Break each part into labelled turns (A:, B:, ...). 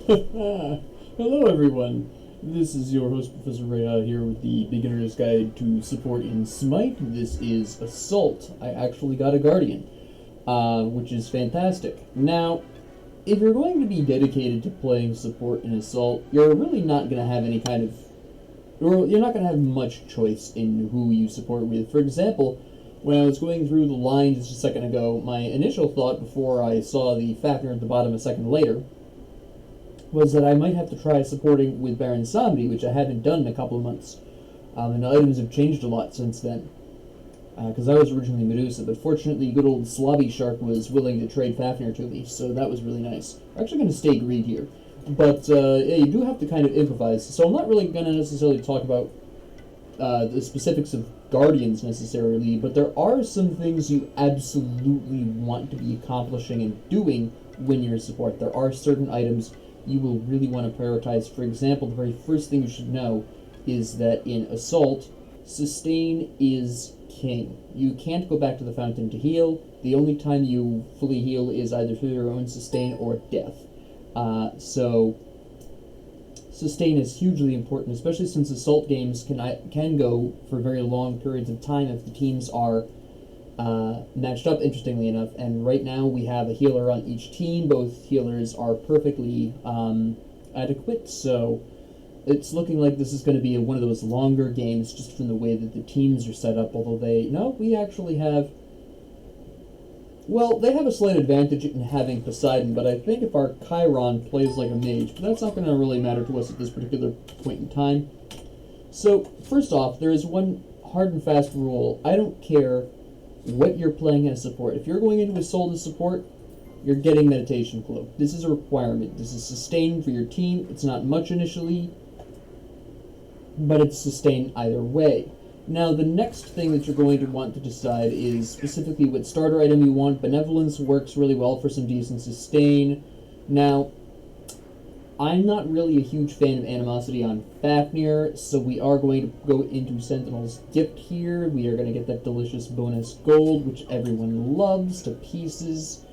A: Hello everyone, this is your host Professor Rea here with the Beginner's Guide to Support in SMITE. This is Assault. I actually got a Guardian, which is fantastic. Now, if you're going to be dedicated to playing support in Assault, you're really not going to have any kind of... You're not going to have much choice in who you support with. For example, when I was going through the line just a second ago, my initial thought before I saw the Fafnir at the bottom a second later was that I might have to try supporting with Baron Samedi, which I haven't done in a couple of months. And the items have changed a lot since then. Because I was originally Medusa, but fortunately good old Slobby Shark was willing to trade Fafnir to me, so that was really nice. I'm actually going to stay Greed here. But, yeah, you do have to kind of improvise. So I'm not really going to necessarily talk about the specifics of Guardians necessarily, but there are some things you absolutely want to be accomplishing and doing when you're support. There are certain items you will really want to prioritize. For example, the very first thing you should know is that in Assault, sustain is king. You can't go back to the fountain to heal. The only time you fully heal is either through your own sustain or death. So sustain is hugely important, especially since Assault games can go for very long periods of time if the teams are matched up, interestingly enough. And right now we have a healer on each team. Both healers are perfectly adequate, so it's looking like this is going to be one of those longer games just from the way that the teams are set up, although we actually have... Well, they have a slight advantage in having Poseidon, but I think if our Chiron plays like a mage, but that's not going to really matter to us at this particular point in time. So, first off, there is one hard and fast rule. I don't care what you're playing as support. If you're going into Assault as support, you're getting Meditation Cloak. This is a requirement. This is sustained for your team. It's not much initially, but it's sustained either way. Now, the next thing that you're going to want to decide is specifically what starter item you want. Benevolence works really well for some decent sustain. Now, I'm not really a huge fan of Animosity on Fafnir, so we are going to go into Sentinel's Gift here. We are going to get that delicious bonus gold, which everyone loves to pieces.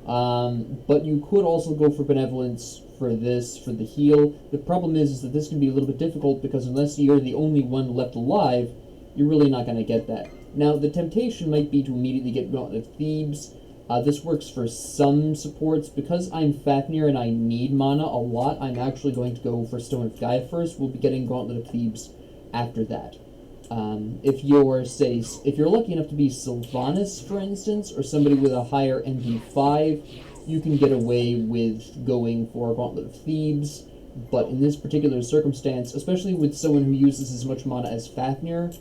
A: But you could also go for Benevolence for the heal. The problem is that this can be a little bit difficult because unless you're the only one left alive, you're really not going to get that. Now, the temptation might be to immediately get Gauntlet of Thebes. This works for some supports. Because I'm Fafnir and I need mana a lot, I'm actually going to go for Stone of Gaia first. We'll be getting Gauntlet of Thebes after that. If you're lucky enough to be Sylvanas, for instance, or somebody with a higher MP5, you can get away with going for Gauntlet of Thebes. But in this particular circumstance, especially with someone who uses as much mana as Fafnir,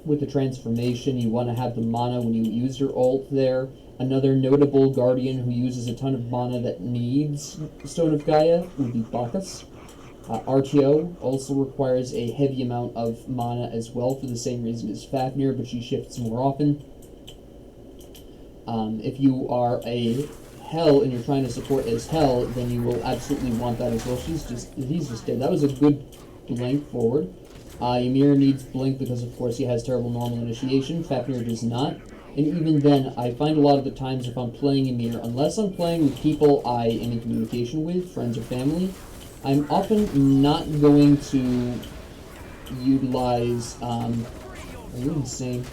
A: with the transformation, you want to have the mana when you use your ult there. Another notable Guardian who uses a ton of mana that needs Stone of Gaia would be Bacchus. RTO also requires a heavy amount of mana as well for the same reason as Fafnir, but she shifts more often. If you are a Hell and you're trying to support as Hell, then you will absolutely want that as well. He's just dead. That was a good blink forward. Ymir needs blink because of course he has terrible normal initiation. Fafnir does not. And even then, I find a lot of the times if I'm playing Ymir, unless I'm playing with people I am in communication with, friends or family, I'm often not going to utilize, are you insane?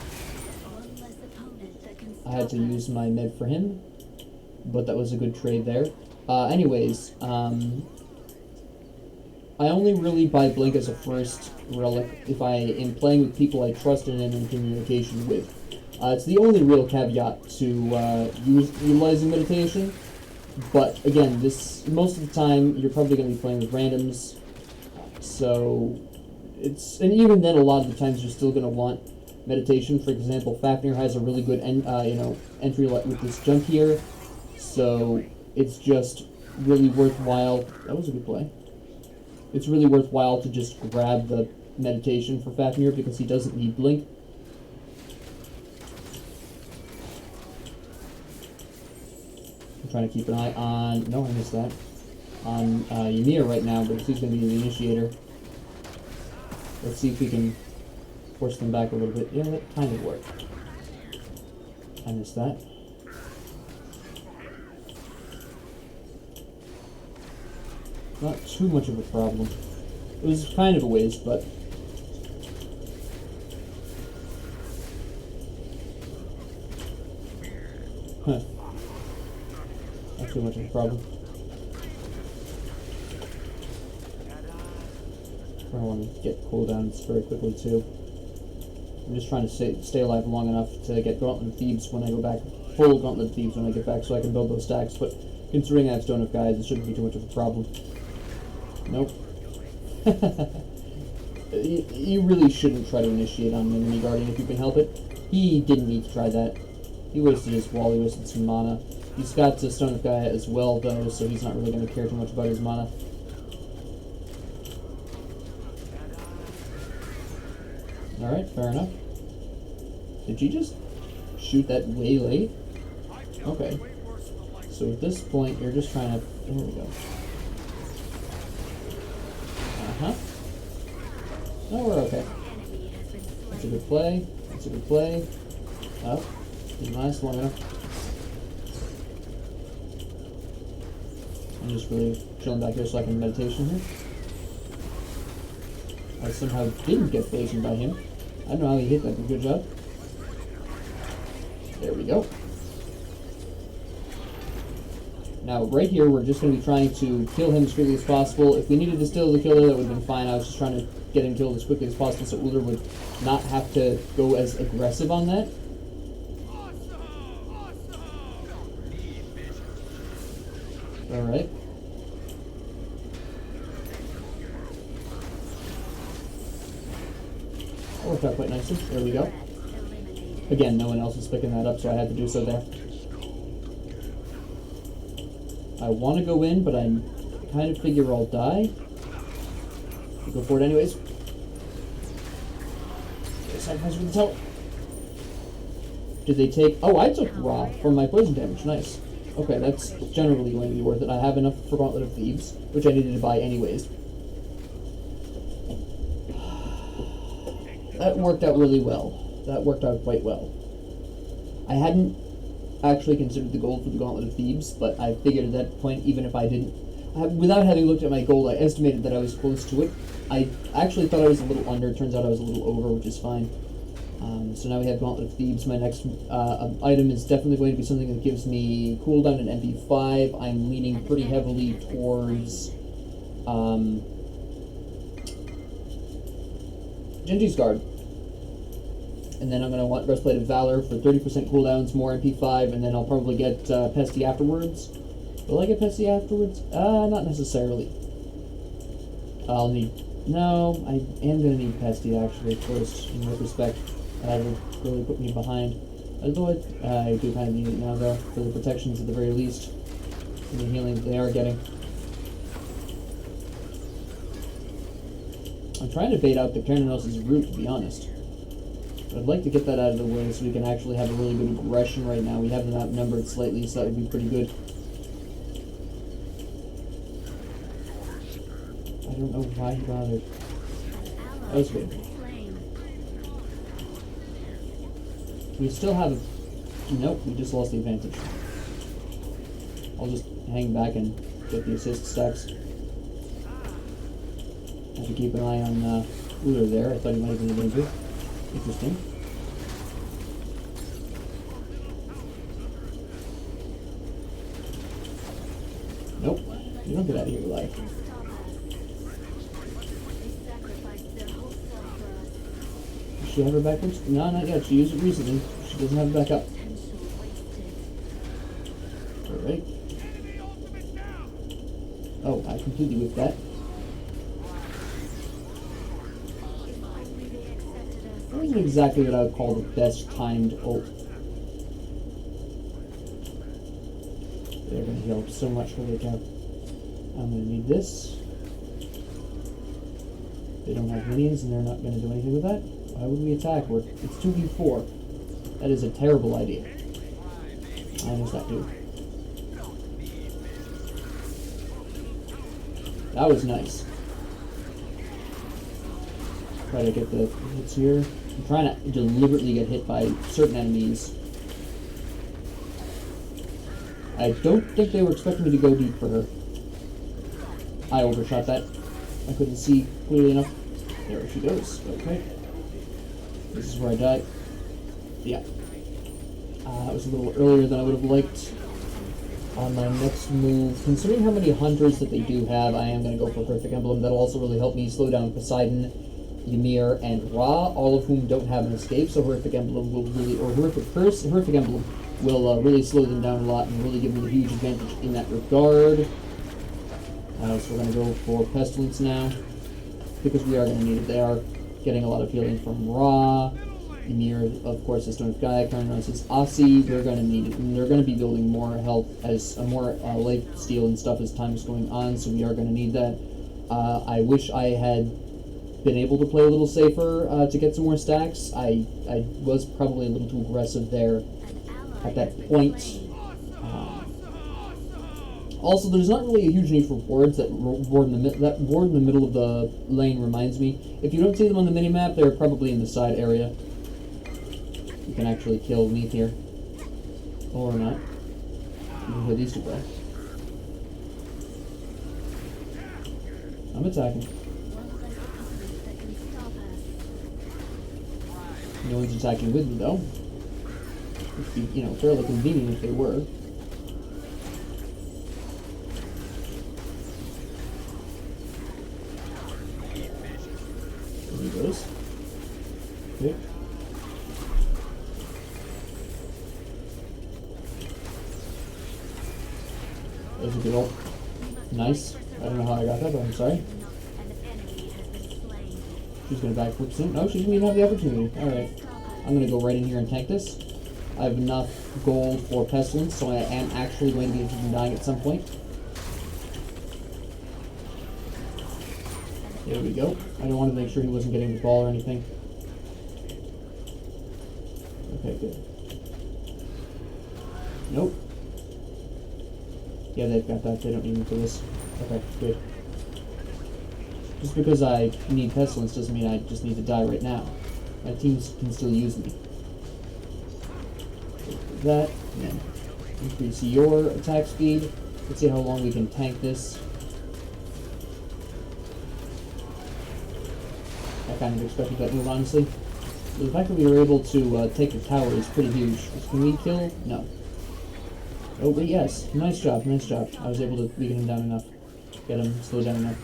A: I had to use my med for him, but that was a good trade there. Anyways, I only really buy Blink as a first relic if I am playing with people I trust and am in communication with. It's the only real caveat to utilizing meditation, but again, most of the time you're probably going to be playing with randoms, so and even then a lot of the times you're still going to want meditation. For example, Fafnir has a really good entry with this jump here, so it's just really worthwhile. That was a good play. It's really worthwhile to just grab the meditation for Fafnir because he doesn't need blink. I'm trying to keep an eye on... No, I missed that. On Ymir right now, because he's going to be the initiator. Let's see if we can force them back a little bit. Yeah, that kind of worked. I missed that. Not too much of a problem. It was kind of a waste, but... Huh. Not too much of a problem. I want to get cooldowns very quickly, too. I'm just trying to stay alive long enough to get Gauntlet of Thieves when I go back. Full Gauntlet of Thieves when I get back, so I can build those stacks, but considering I have Stone of Guides, it shouldn't be too much of a problem. Nope. You really shouldn't try to initiate on an enemy guardian if you can help it. He didn't need to try that. He wasted his wall, he wasted some mana. He's got the Stone of Gaia as well, though, so he's not really going to care too much about his mana. Alright, fair enough. Did you just shoot that way late? Okay. So at this point, you're just trying to... There we go. Uh-huh. No, we're okay. That's a good play. That's a good play. Up. Didn't last long enough. I'm just really chilling back here so I can meditation here. I somehow didn't get poisoned by him. I don't know how he hit that, but good job. There we go. Now, right here, we're just going to be trying to kill him as quickly as possible. If we needed to still the killer, that would have been fine. I was just trying to get him killed as quickly as possible so Uller would not have to go as aggressive on that. Alright. That worked out quite nicely. There we go. Again, no one else was picking that up, so I had to do so there. I want to go in, but I kind of figure I'll die. I'll go for it anyways. Sacrifice for the tower. Did they take... Oh, I took raw from my poison damage. Nice. Okay, that's generally going to be worth it. I have enough for Gauntlet of Thieves, which I needed to buy anyways. That worked out really well. That worked out quite well. I hadn't actually considered the gold for the Gauntlet of Thebes, but I figured at that point, even if I didn't, without having looked at my gold, I estimated that I was close to it. I actually thought I was a little under. Turns out I was a little over, which is fine. So now we have Gauntlet of Thebes. My next item is definitely going to be something that gives me cooldown and MP5. I'm leaning pretty heavily towards Genji's Guard. And then I'm going to want Breastplate of Valor for 30% cooldowns, more MP5, and then I'll probably get Pesty afterwards. Will I get Pesty afterwards? Not necessarily. I'll need... No, I am going to need Pesty, actually, first, in retrospect. That would really put me behind. Although I do kind of need it now, though, for the protections at the very least. And the healing that they are getting. I'm trying to bait out the Keranos' root, to be honest. But I'd like to get that out of the way so we can actually have a really good aggression right now. We have them outnumbered slightly, so that would be pretty good. I don't know why he bothered. That was good. We still have... Nope, we just lost the advantage. I'll just hang back and get the assist stacks. Have to keep an eye on Uller there. I thought he might have been in danger. Interesting. Nope. You don't get out of here alive. Does she have her backwards? No, not yet. She used it recently. She doesn't have it back up. Alright. Oh, I completely whipped that. That wasn't exactly what I would call the best timed ult. They're going to heal up so much. Holy cow. I'm going to need this. They don't have minions and they're not going to do anything with that. Why would we attack? It's 2v4. That is a terrible idea. I missed that dude. That was nice. Try to get the hits here. I'm trying to deliberately get hit by certain enemies. I don't think they were expecting me to go deep for her. I overshot that. I couldn't see clearly enough. There she goes. Okay. This is where I died. Yeah. That was a little earlier than I would have liked. On my next move, considering how many hunters that they do have, I am going to go for Horrific Emblem. That'll also really help me slow down Poseidon, Ymir, and Ra, all of whom don't have an escape, so Horrific Emblem will really, or Horrific Curse, Horrific Emblem will really slow them down a lot and really give me a huge advantage in that regard. So we're going to go for Pestilence now, because we are going to need it. They are getting a lot of healing from Ra. Ymir, of course, is Stone of Gaia, currently known as Asi. They're going to need it, and they're going to be building more health as more life steal and stuff as time is going on. So we are going to need that. I wish I had been able to play a little safer to get some more stacks. I was probably a little too aggressive there at that point. Also, there's not really a huge need for wards. That ward in the middle of the lane reminds me. If you don't see them on the minimap, they're probably in the side area. You can actually kill me here. Or not. You can kill these two guys. I'm attacking. No one's attacking with me, though. Which would be, fairly convenient if they were. There he goes. Okay. That was a good ult. Nice. I don't know how I got that, but I'm sorry. She's going to backflip soon. No, she didn't even have the opportunity. Alright. I'm going to go right in here and tank this. I have enough gold for Pestilence, so I am actually going to be interested in dying at some point. There we go. I don't want to make sure he wasn't getting the ball or anything. Okay, good. Nope. Yeah, they've got that. They don't need me for this. Okay, good. Just because I need Pestilence doesn't mean I just need to die right now. My teams can still use me. That, and then increase your attack speed. Let's see how long we can tank this. I kind of expected that move, honestly. The fact that we were able to take the tower is pretty huge. Can we kill? No. Oh, but yes. Nice job, nice job. I was able to weaken him down enough. Get him slowed down enough.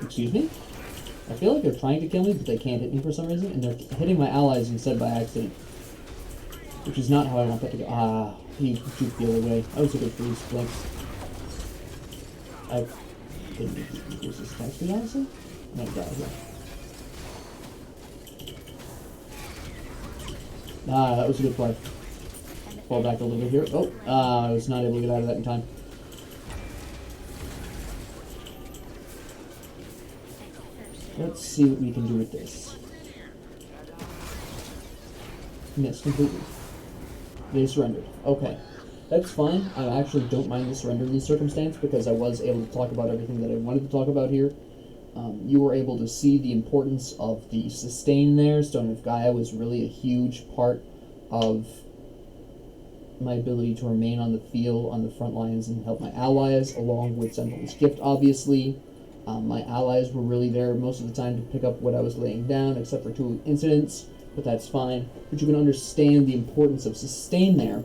A: Excuse me? I feel like they're trying to kill me, but they can't hit me for some reason, and they're hitting my allies instead by accident. Which is not how I want that to go. Ah, he juked the other way. That was a good freeze flex. I didn't need to increase his attack speed, honestly. I might die here. Ah, that was a good play. Fall back a little bit here. Oh, I was not able to get out of that in time. Let's see what we can do with this. Missed completely. They surrendered. Okay. That's fine. I actually don't mind the surrender in this circumstance because I was able to talk about everything that I wanted to talk about here. You were able to see the importance of the sustain there. Stone of Gaia was really a huge part of my ability to remain on the field, on the front lines, and help my allies, along with Sentinel's Gift, obviously. My allies were really there most of the time to pick up what I was laying down, except for 2 incidents, but that's fine. But you can understand the importance of sustain there,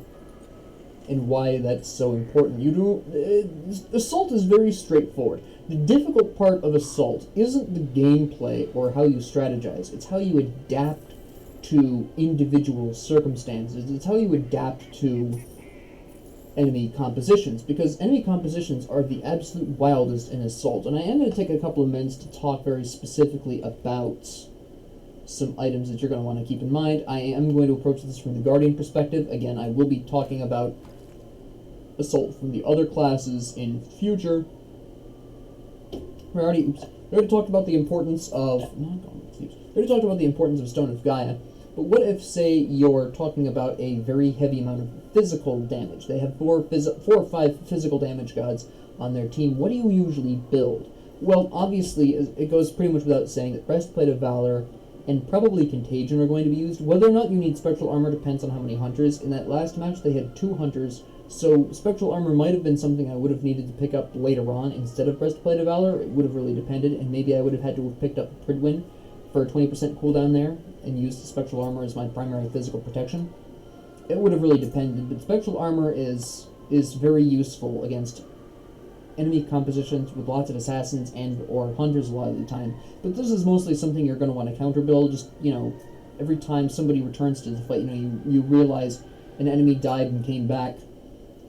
A: and why that's so important. Assault is very straightforward. The difficult part of Assault isn't the gameplay or how you strategize, it's how you adapt to individual circumstances. It's how you adapt to enemy compositions, because enemy compositions are the absolute wildest in Assault. And I am going to take a couple of minutes to talk very specifically about some items that you're going to want to keep in mind. I am going to approach this from the Guardian perspective. Again, I will be talking about Assault from the other classes in future. We already talked about the importance of... We already talked about the importance of Stone of Gaia. But what if, say, you're talking about a very heavy amount of physical damage? They have 4 or 5 physical damage gods on their team. What do you usually build? Well, obviously, it goes pretty much without saying that Breastplate of Valor and probably Contagion are going to be used. Whether or not you need Spectral Armor depends on how many hunters. In that last match, they had 2 hunters So Spectral Armor might have been something I would have needed to pick up later on instead of Breastplate of Valor. It would have really depended, and maybe I would have had to have picked up Pridwin for a 20% cooldown there and used the Spectral Armor as my primary physical protection. It would have really depended, but Spectral Armor is very useful against enemy compositions with lots of assassins and or hunters a lot of the time. But this is mostly something you're going to want to counter build. Just, every time somebody returns to the fight, you realize an enemy died and came back.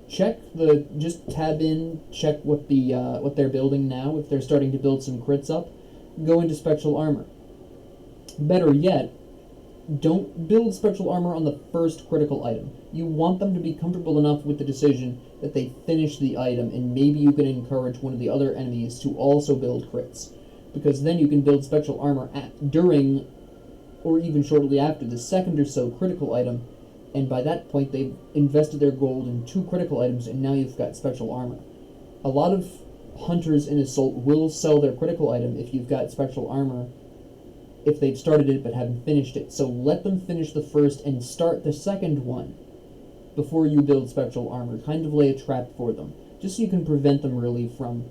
A: Just tab in, check what they're building now. If they're starting to build some crits up, go into Spectral Armor. Better yet, don't build Spectral Armor on the first critical item. You want them to be comfortable enough with the decision that they finish the item, and maybe you can encourage one of the other enemies to also build crits. Because then you can build Spectral Armor during, or even shortly after, the second or so critical item, and by that point they've invested their gold in 2 critical items, and now you've got Spectral Armor. A lot of hunters in Assault will sell their critical item if you've got Spectral Armor, if they've started it but haven't finished it. So let them finish the first and start the second one before you build Spectral Armor. Kind of lay a trap for them, just so you can prevent them really from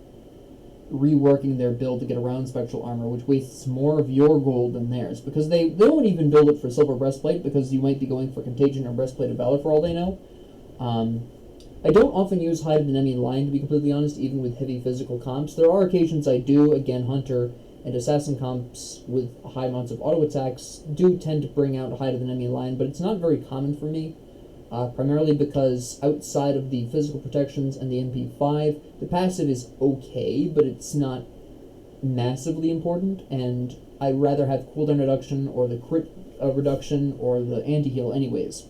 A: reworking their build to get around Spectral Armor, which wastes more of your gold than theirs, because they won't even build it for Silver Breastplate, because you might be going for Contagion or Breastplate of Valor for all they know. I don't often use Hide of the Enemy Line, to be completely honest, even with heavy physical comps. There are occasions I do. Again, Hunter and Assassin comps with high amounts of auto attacks do tend to bring out Hide of the Enemy Line, but it's not very common for me, primarily because outside of the physical protections and the MP5, the passive is okay, but it's not massively important, and I'd rather have cooldown reduction or the crit reduction or the anti-heal anyways.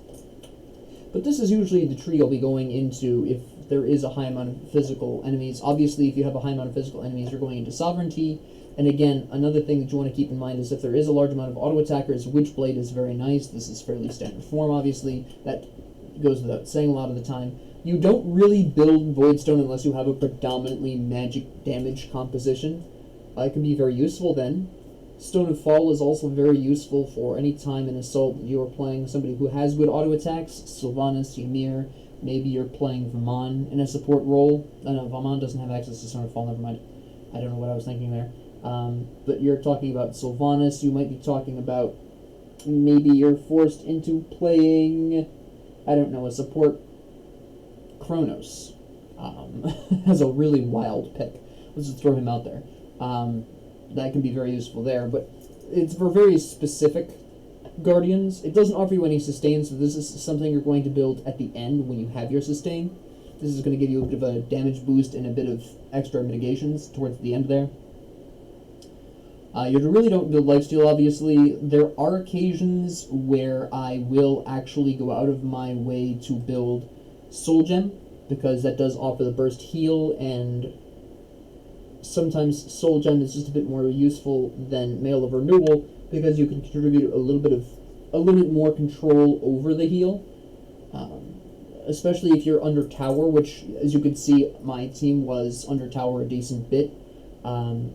A: But this is usually the tree I'll be going into if there is a high amount of physical enemies. Obviously, if you have a high amount of physical enemies, you're going into Sovereignty. And again, another thing that you want to keep in mind is if there is a large amount of auto-attackers, Witchblade is very nice. This is fairly standard form, obviously. That goes without saying a lot of the time. You don't really build Voidstone unless you have a predominantly magic damage composition. It can be very useful then. Stone of Fall is also very useful for any time in Assault you are playing somebody who has good auto attacks. Sylvanas, Ymir, maybe you're playing Vamon in a support role. No, Vamon doesn't have access to Stone of Fall, never mind. I don't know what I was thinking there. But you're talking about Sylvanas, you might be talking about maybe you're forced into playing, I don't know, a support Kronos. Has a really wild pick. Let's just throw him out there. That can be very useful there, but it's for very specific Guardians. It doesn't offer you any sustain, so this is something you're going to build at the end when you have your sustain. This is going to give you a bit of a damage boost and a bit of extra mitigations towards the end there. You really don't build lifesteal, obviously. There are occasions where I will actually go out of my way to build Soul Gem, because that does offer the burst heal, and sometimes Soul Gem is just a bit more useful than Mail of Renewal, because you can contribute a little bit more control over the heal. Especially if you're under tower, which, as you can see, my team was under tower a decent bit.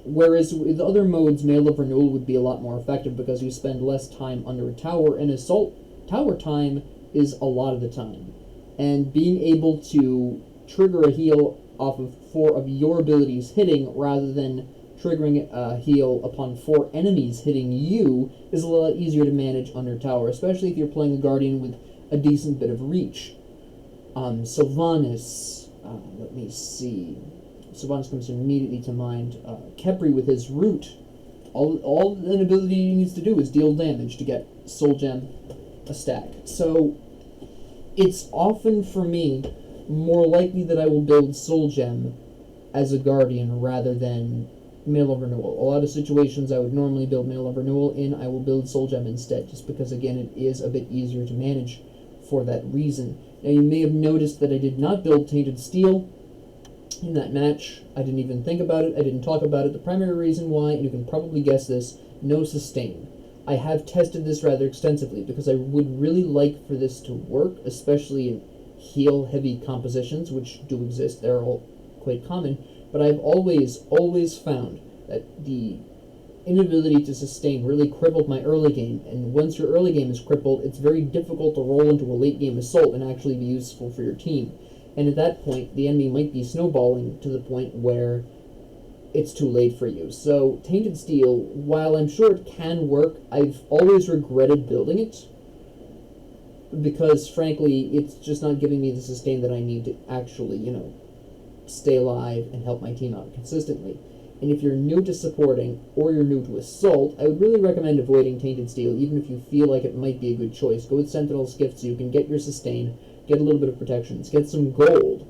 A: Whereas with other modes, Mail of Renewal would be a lot more effective because you spend less time under a tower, and Assault tower time is a lot of the time. And being able to trigger a heal off of 4 of your abilities hitting, rather than triggering a heal upon 4 enemies hitting you, is a lot easier to manage under tower, especially if you're playing a Guardian with a decent bit of reach. Sylvanas, let me see. Sylvanas comes immediately to mind. Khepri with his root, all an ability he needs to do is deal damage to get Soul Gem a stack. So it's often, for me, more likely that I will build Soul Gem as a Guardian rather than Mail of Renewal. A lot of situations I would normally build Mail of Renewal in, I will build Soul Gem instead, just because, again, it is a bit easier to manage for that reason. Now, you may have noticed that I did not build Tainted Steel in that match. I didn't even think about it. I didn't talk about it. The primary reason why, and you can probably guess this, no sustain. I have tested this rather extensively because I would really like for this to work, especially in heal-heavy compositions, which do exist. They're all quite common. But I've always found that the inability to sustain really crippled my early game, and once your early game is crippled, it's very difficult to roll into a late game assault and actually be useful for your team. and at that point, the enemy might be snowballing to the point where it's too late for you. So, Tainted Steel, while I'm sure it can work, I've always regretted building it, because, frankly, it's just not giving me the sustain that I need to actually, stay alive and help my team out consistently. And if you're new to supporting, or you're new to Assault, I would really recommend avoiding Tainted Steel, even if you feel like it might be a good choice. Go with Sentinel's Gift so you can get your sustain, get a little bit of protections, get some gold,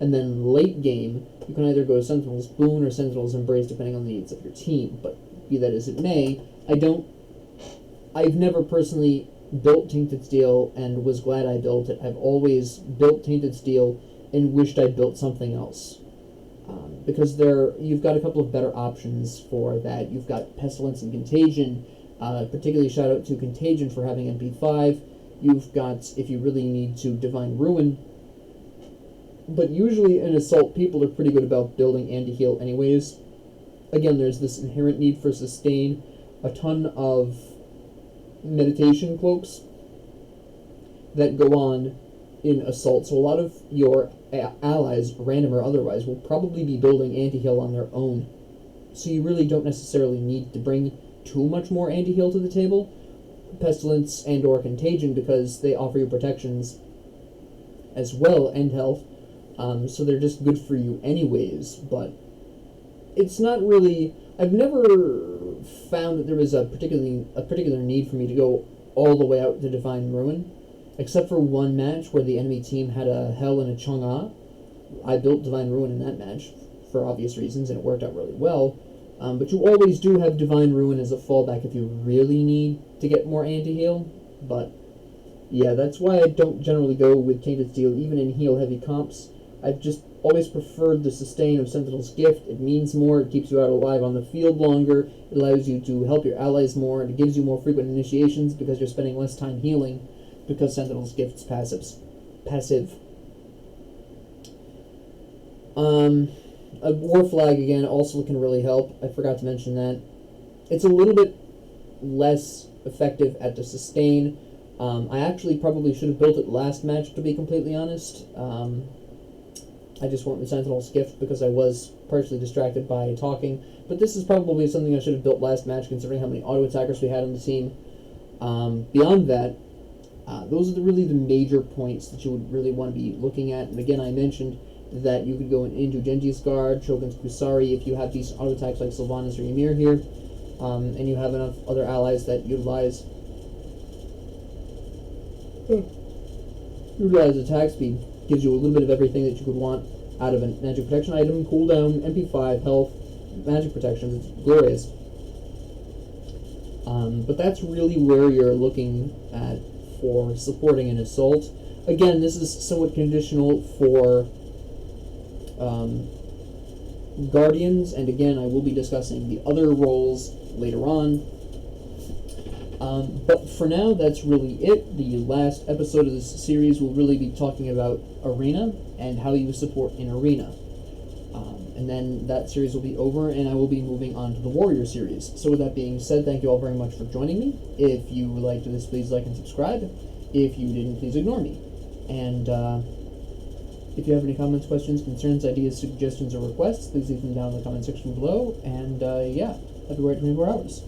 A: and then late game, you can either go Sentinel's Boon or Sentinel's Embrace, depending on the needs of your team. But be that as it may, I've never personally built Tainted Steel and was glad I built it. I've always built Tainted Steel and wished I'd built something else. Because you've got a couple of better options for that. You've got Pestilence and Contagion, particularly shout out to Contagion for having MP5. You've got, if you really need to, Divine Ruin. But usually in Assault, people are pretty good about building anti-heal anyways. Again, there's this inherent need for sustain, a ton of meditation cloaks that go on in Assault, so a lot of your allies, random or otherwise, will probably be building anti-heal on their own. So you really don't necessarily need to bring too much more anti-heal to the table. Pestilence and or Contagion, because they offer you protections as well, and health, so they're just good for you anyways, but it's not really... I've never found that there was a particular need for me to go all the way out to Divine Ruin, except for one match where the enemy team had a Hell and a Chang'e. I built Divine Ruin in that match for obvious reasons, and it worked out really well. But you always do have Divine Ruin as a fallback if you really need to get more anti-heal. But yeah, that's why I don't generally go with Tainted Steel, even in heal-heavy comps. I've just always preferred the sustain of Sentinel's Gift. It means more, it keeps you out alive on the field longer, it allows you to help your allies more, and it gives you more frequent initiations because you're spending less time healing, because Sentinel's Gift's passive. A War Flag, again, also can really help. I forgot to mention that. It's a little bit less effective at the sustain. I actually probably should have built it last match, to be completely honest. I just went with Sentinel's Gift because I was partially distracted by talking. But this is probably something I should have built last match, considering how many auto-attackers we had on the team. Beyond that, those are really the major points that you would really want to be looking at. And again, I mentioned that you could go into Genji's Guard, Shogun's Kusari, if you have decent auto-attacks like Sylvanas or Ymir here, and you have enough other allies that utilize attack speed. Gives you a little bit of everything that you could want out of a magic protection item, cooldown, MP5, health, magic protections. It's glorious. But that's really where you're looking at for supporting an Assault. Again, this is somewhat conditional for Guardians, and again, I will be discussing the other roles later on. But for now, that's really it. The last episode of this series will really be talking about Arena and how you support in Arena. And then that series will be over, and I will be moving on to the Warrior series. So with that being said, thank you all very much for joining me. If you liked this, please like and subscribe. If you didn't, please ignore me. And if you have any comments, questions, concerns, ideas, suggestions, or requests, please leave them down in the comment section below. And yeah, have a great 24 hours.